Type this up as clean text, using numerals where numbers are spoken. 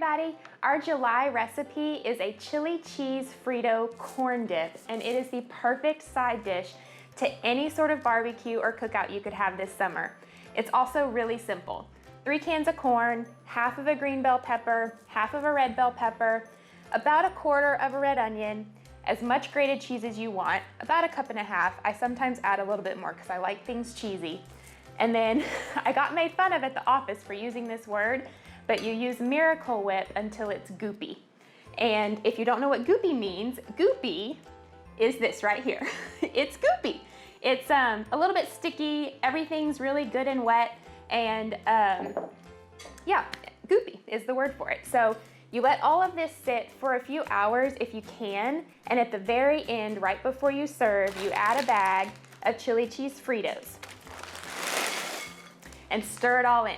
everybody. Our July recipe is a chili cheese Frito corn dip, and it is the perfect side dish to any sort of barbecue or cookout you could have this summer. It's also really simple. 3 cans of corn, half of a green bell pepper, half of a red bell pepper, about a quarter of a red onion, as much grated cheese as you want, about 1.5 cups. I sometimes add a little bit more because I like things cheesy. And then I got made fun of at the office for using this word, but you use Miracle Whip until it's goopy. And if you don't know what goopy means, goopy is this right here. It's goopy. It's a little bit sticky, everything's really good and wet, and yeah, goopy is the word for it. So you let all of this sit for a few hours if you can, and at the very end, right before you serve, you add a bag of chili cheese Fritos and stir it all in.